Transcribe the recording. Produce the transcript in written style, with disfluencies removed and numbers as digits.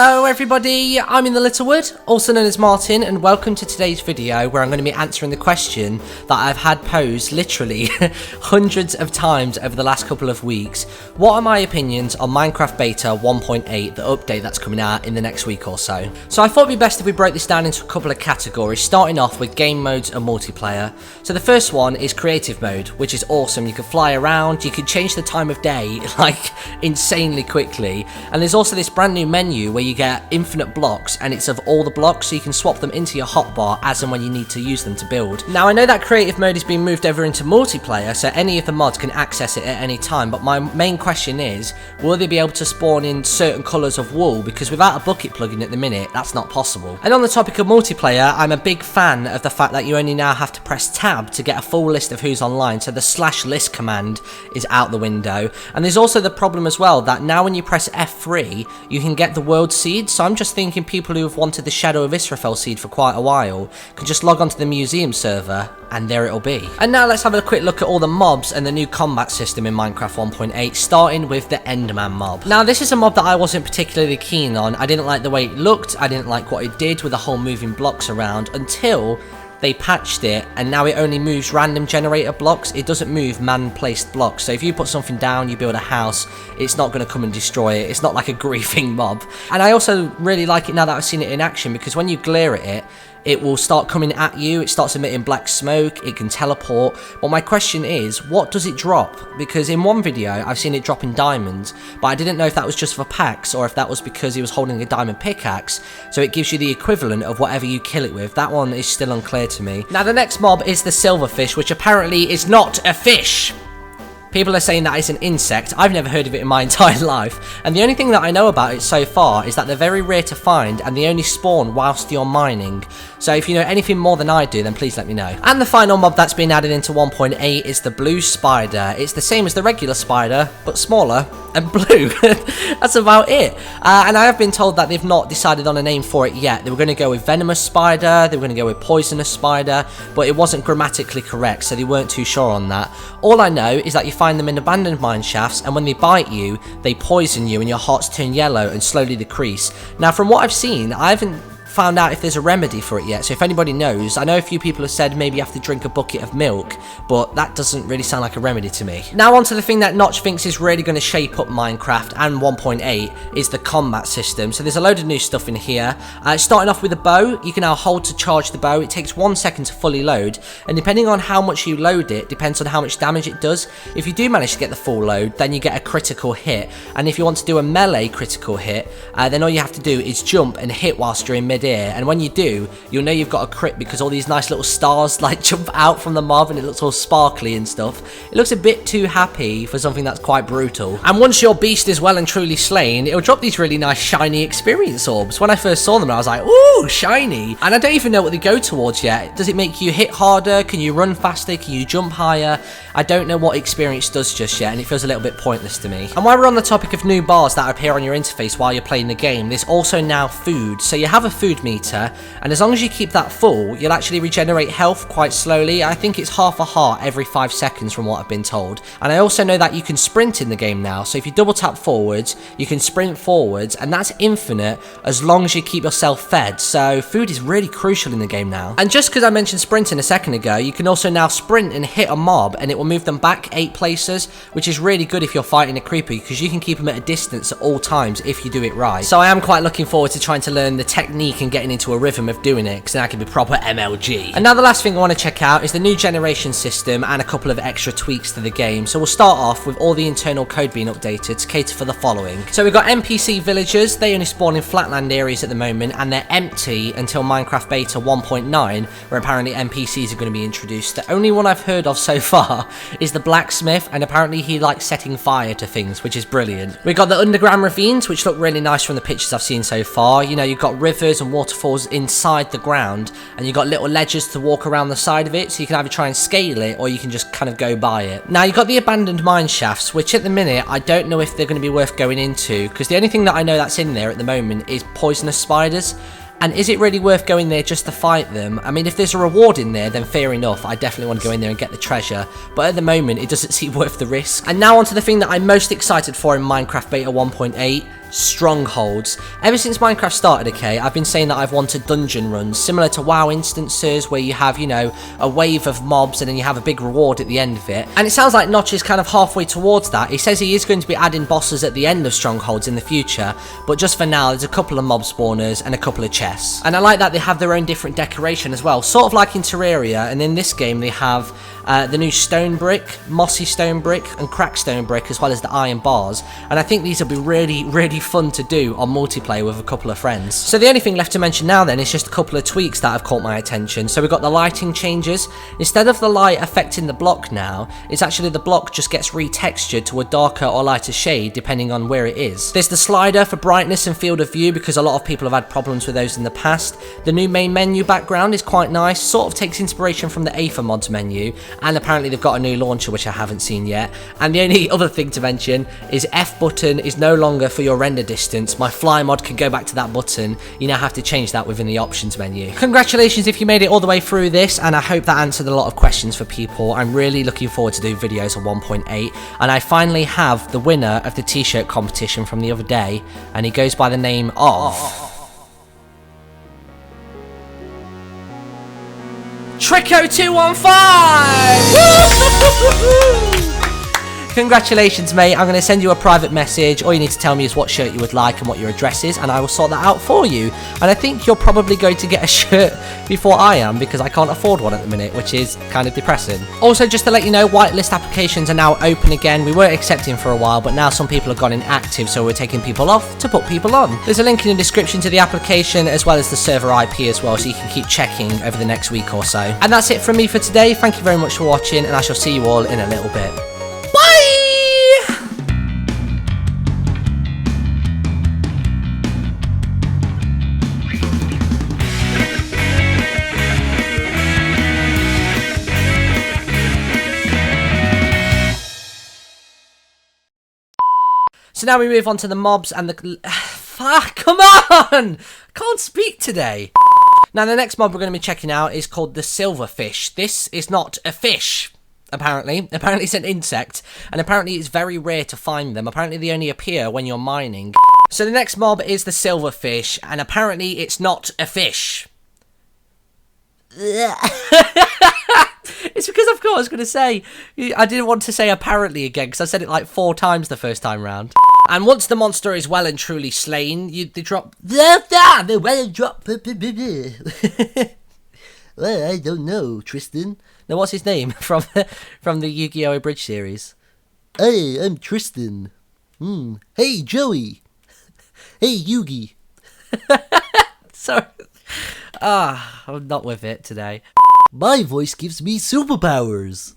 Hello everybody, I'm InTheLittleWood, also known as Martin, and welcome to today's video where I'm going to be answering the question that I've had posed literally hundreds of times over the last couple of weeks. What are my opinions on Minecraft Beta 1.8, the update that's coming out in the next week or so? So I thought it'd be best if we broke this down into a couple of categories, starting off with game modes and multiplayer. So the first one is creative mode, which is awesome. You can fly around, you can change the time of day like insanely quickly, and there's also this brand new menu where you get infinite blocks, and it's of all the blocks, so you can swap them into your hotbar as and when you need to use them to build. Now I know that creative mode is being moved over into multiplayer, so any of the mods can access it at any time, but my main question is, will they be able to spawn in certain colours of wool? Because without a bucket plugin at the minute, that's not possible. And on the topic of multiplayer, I'm a big fan of the fact that you only now have to press tab to get a full list of who's online, so the /list command is out the window. And there's also the problem as well that now when you press F3, you can get the world seed, so I'm just thinking people who have wanted the Shadow of Israfel seed for quite a while can just log onto the museum server and there it'll be. And now let's have a quick look at all the mobs and the new combat system in Minecraft 1.8, starting with the Enderman mob. Now this is a mob that I wasn't particularly keen on. I didn't like the way it looked, I didn't like what it did with the whole moving blocks around until they patched it, and now it only moves random generator blocks. It doesn't move man-placed blocks. So if you put something down, you build a house, it's not going to come and destroy it. It's not like a griefing mob. And I also really like it now that I've seen it in action, because when you glare at it, it will start coming at you, it starts emitting black smoke, it can teleport. But my question is, what does it drop? Because in one video, I've seen it dropping diamonds, but I didn't know if that was just for packs, or if that was because he was holding a diamond pickaxe, so it gives you the equivalent of whatever you kill it with. That one is still unclear to me. Now the next mob is the silverfish, which apparently is not a fish. People are saying that it's an insect. I've never heard of it in my entire life, and the only thing that I know about it so far is that they're very rare to find and they only spawn whilst you're mining. So if you know anything more than I do, then please let me know. And the final mob that's been added into 1.8 is the blue spider. It's the same as the regular spider, but smaller and blue. That's about it. And I have been told that they've not decided on a name for it yet. They were going to go with venomous spider, they were going to go with poisonous spider, but it wasn't grammatically correct, so they weren't too sure on that. All I know is that you find them in abandoned mine shafts, and when they bite you, they poison you and your hearts turn yellow and slowly decrease. Now from what I've seen, I haven't found out if there's a remedy for it yet, so if anybody knows, I know a few people have said maybe you have to drink a bucket of milk, but that doesn't really sound like a remedy to me. Now on to the thing that Notch thinks is really going to shape up Minecraft and 1.8 is the combat system. So there's a load of new stuff in here. Starting off with a bow, you can now hold to charge the bow. It takes 1 second to fully load, and depending on how much you load it, depends on how much damage it does. If you do manage to get the full load, then you get a critical hit, and if you want to do a melee critical hit, then all you have to do is jump and hit whilst you're in mid-air. And when you do, you'll know you've got a crit because all these nice little stars like jump out from the mob and it looks all sparkly and stuff. It looks a bit too happy for something that's quite brutal. And once your beast is well and truly slain, it'll drop these really nice shiny experience orbs. When I first saw them, I was like, ooh, shiny. And I don't even know what they go towards yet. Does it make you hit harder? Can you run faster? Can you jump higher? I don't know what experience does just yet, and it feels a little bit pointless to me. And while we're on the topic of new bars that appear on your interface while you're playing the game, there's also now food. So you have a food meter, and as long as you keep that full, you'll actually regenerate health quite slowly. I think it's half a heart every 5 seconds from what I've been told. And I also know that you can sprint in the game now, so if you double tap forwards, you can sprint forwards, and that's infinite as long as you keep yourself fed. So food is really crucial in the game now. And just because I mentioned sprinting a second ago, you can also now sprint and hit a mob, and it will move them back 8 places, which is really good if you're fighting a creeper, because you can keep them at a distance at all times if you do it right. So I am quite looking forward to trying to learn the technique and getting into a rhythm of doing it, because then I can be proper MLG. And now the last thing I want to check out is the new generation system and a couple of extra tweaks to the game. So we'll start off with all the internal code being updated to cater for the following. So we've got NPC villagers. They only spawn in flatland areas at the moment, and they're empty until Minecraft Beta 1.9, where apparently NPCs are going to be introduced. The only one I've heard of so far is the blacksmith, and apparently he likes setting fire to things, which is brilliant. We've got the underground ravines, which look really nice from the pictures I've seen so far. You know, you've got rivers and waterfalls inside the ground, and you've got little ledges to walk around the side of it, so you can either try and scale it, or you can just kind of go by it. Now you've got the abandoned mine shafts, which at the minute I don't know if they're going to be worth going into, because the only thing that I know that's in there at the moment is poisonous spiders. And is it really worth going there just to fight them? I mean, if there's a reward in there, then fair enough. I definitely want to go in there and get the treasure. But at the moment, it doesn't seem worth the risk. And now onto the thing that I'm most excited for in Minecraft Beta 1.8. strongholds. Ever since Minecraft started, okay, I've been saying that I've wanted dungeon runs similar to WoW instances where you have, you know, a wave of mobs and then you have a big reward at the end of it. And it sounds like Notch is kind of halfway towards that. He says he is going to be adding bosses at the end of strongholds in the future, but just for now there's a couple of mob spawners and a couple of chests. And I like that they have their own different decoration as well, sort of like in Terraria. And in this game they have the new stone brick, mossy stone brick and cracked stone brick, as well as the iron bars. And I think these will be really fun to do on multiplayer with a couple of friends. So the only thing left to mention now then is just a couple of tweaks that have caught my attention. So we've got the lighting changes. Instead of the light affecting the block now, it's actually the block just gets retextured to a darker or lighter shade depending on where it is. There's the slider for brightness and field of view, because a lot of people have had problems with those in the past. The new main menu background is quite nice, sort of takes inspiration from the Aether mods menu, and apparently they've got a new launcher which I haven't seen yet. And the only other thing to mention is F button is no longer for your render distance. My fly mod can go back to that button. You now have to change that within the options menu. Congratulations if you made it all the way through this, and I hope that answered a lot of questions for people. I'm really looking forward to doing videos on 1.8, and I finally have the winner of the t-shirt competition from the other day, and he goes by the name of Trico215! Congratulations, mate. I'm going to send you a private message. All you need to tell me is what shirt you would like and what your address is, and I will sort that out for you. And I think you're probably going to get a shirt before I am, because I can't afford one at the minute, which is kind of depressing. Also, just to let you know, whitelist applications are now open again. We weren't accepting for a while, but now some people have gone inactive, so we're taking people off to put people on. There's a link in the description to the application, as well as the server IP as well, so you can keep checking over the next week or so. And that's it from me for today. Thank you very much for watching, and I shall see you all in a little bit. Bye! So now we move on to the mobs and the... Fuck, come on! I can't speak today. Now the next mob we're going to be checking out is called the silverfish. This is not a fish. Apparently it's an insect, and apparently it's very rare to find them. Apparently they only appear when you're mining. So the next mob is the silverfish, and apparently it's not a fish. It's because of course I was going to say, I didn't want to say apparently again, because I said it like 4 times the first time round. And once the monster is well and truly slain, they drop... Well, I don't know, Tristan. Now, what's his name from the Yu-Gi-Oh! Abridged series? Hey, I'm Tristan. Hey, Joey. Hey, Yugi. Sorry. I'm not with it today. My voice gives me superpowers.